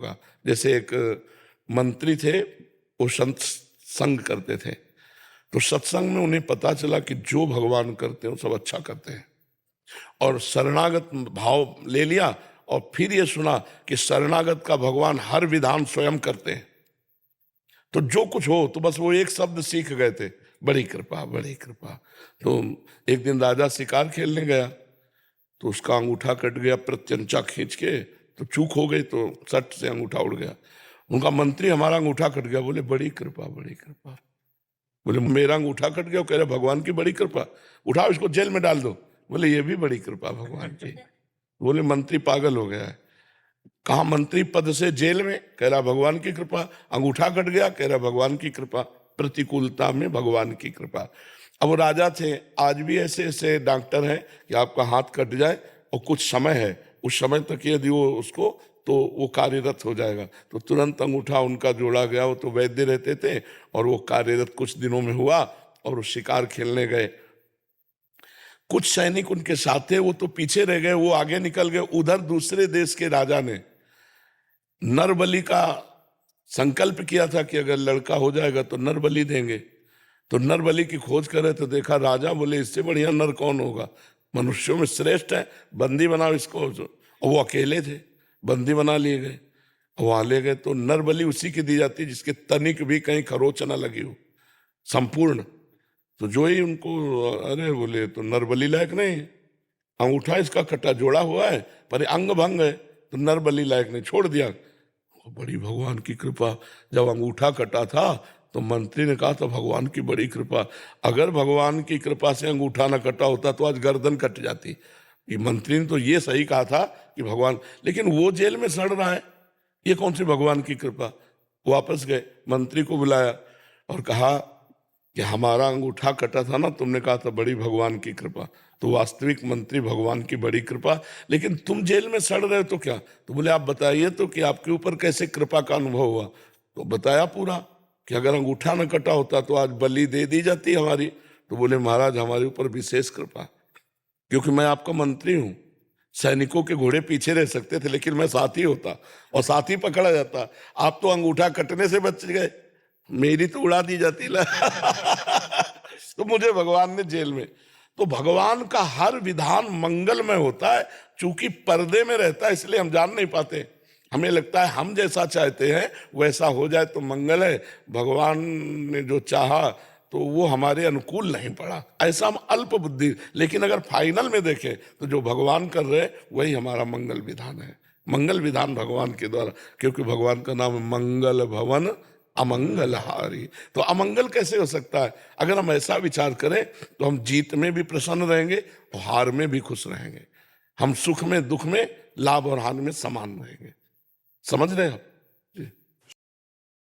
होगा। जैसे एक मंत्री थे, वो संत संग करते थे, तो सत्संग में उन्हें पता चला कि जो भगवान करते हैं वो सब अच्छा करते हैं, और शरणागत भाव ले लिया, और फिर ये सुना कि शरणागत का भगवान हर विधान स्वयं करते हैं। तो जो कुछ हो, तो बस वो एक शब्द सीख गए थे, बड़ी कृपा, बड़ी कृपा। तो एक दिन राजा शिकार खेलने गया, तो उसका अंगूठा कट गया, प्रत्यंचा खींच के, तो चूक हो गई, तो सट से अंगूठा उड़ गया। उनका मंत्री, हमारा अंगूठा कट गया। बोले बड़ी कृपा, बड़ी कृपा। बोले मेरा अंगूठा कट गया? कह रहे भगवान की बड़ी कृपा, उठाओ इसको जेल में डाल दो। बोले ये भी बड़ी कृपा भगवान की। बोले मंत्री पागल हो गया है, कहा मंत्री पद से जेल में? कह रहा भगवान की कृपा। अंगूठा कट गया? कह रहा भगवान की कृपा। प्रतिकूलता में भगवान की कृपा। अब वो राजा थे, आज भी ऐसे ऐसे डॉक्टर हैं कि आपका हाथ कट जाए और कुछ समय है, उस समय तक यदि वो उसको, तो वो कार्यरत हो जाएगा। तो तुरंत अंगूठा उनका जोड़ा गया। वो तो वैद्य रहते थे, और वो कार्यरत कुछ दिनों में हुआ, और वो शिकार खेलने गए। कुछ सैनिक उनके साथ थे, वो तो पीछे रह गए, वो आगे निकल गए। उधर दूसरे देश के राजा ने नरबलि का संकल्प किया था कि अगर लड़का हो जाएगा तो नरबलि देंगे। तो नरबलि की खोज करे तो देखा राजा, बोले इससे बढ़िया नर कौन होगा, मनुष्यों में श्रेष्ठ है, बंदी बनाओ इसको। और वो अकेले थे, बंदी बना लिए गए। वहां ले गए तो नरबलि उसी की दी जाती जिसके तनिक भी कहीं खरोच न लगी हो, संपूर्ण। तो जो ही उनको, अरे बोले तो नरबलि लायक नहीं, अंगूठा इसका कटा जोड़ा हुआ है पर अंग भंग है, तो नरबलि लायक नहीं, छोड़ दिया। बड़ी भगवान की कृपा। जब अंगूठा कटा था तो मंत्री ने कहा था भगवान की बड़ी कृपा। अगर भगवान की कृपा से अंगूठा न कटा होता तो आज गर्दन कट जाती। ये मंत्री ने तो ये सही कहा था कि भगवान, लेकिन वो जेल में सड़ रहा है, ये कौन सी भगवान की कृपा। वापस गए, मंत्री को बुलाया और कहा कि हमारा अंगूठा कटा था ना, तुमने कहा था बड़ी भगवान की कृपा। तो वास्तविक मंत्री, भगवान की बड़ी कृपा, लेकिन तुम जेल में सड़ रहे हो तो क्या? तो बोले आप बताइए तो कि आपके ऊपर कैसे कृपा का अनुभव हुआ। तो बताया पूरा कि अगर अंगूठा न कटा होता तो आज बलि दे दी जाती हमारी। तो बोले महाराज हमारे ऊपर विशेष कृपा, क्योंकि मैं आपका मंत्री हूं। सैनिकों के घोड़े पीछे रह सकते थे, लेकिन मैं साथी होता और साथी पकड़ा जाता। आप तो अंगूठा कटने से बच गए, मेरी तो उड़ा दी जाती ना। तो मुझे भगवान ने जेल में। तो भगवान का हर विधान मंगलमय होता है, चूंकि पर्दे में रहता है इसलिए हम जान नहीं पाते। हमें लगता है हम जैसा चाहते हैं वैसा हो जाए तो मंगल है, भगवान ने जो चाहा तो वो हमारे अनुकूल नहीं पड़ा, ऐसा हम अल्प बुद्धि। लेकिन अगर फाइनल में देखें तो जो भगवान कर रहे वही हमारा मंगल विधान है। मंगल विधान भगवान के द्वारा, क्योंकि भगवान का नाम मंगल भवन अमंगलहारी। तो अमंगल कैसे हो सकता है? अगर हम ऐसा विचार करें तो हम जीत में भी प्रसन्न रहेंगे और हार में भी खुश रहेंगे। हम सुख में दुख में, लाभ और हानि में समान रहेंगे। समझ रहे हैं?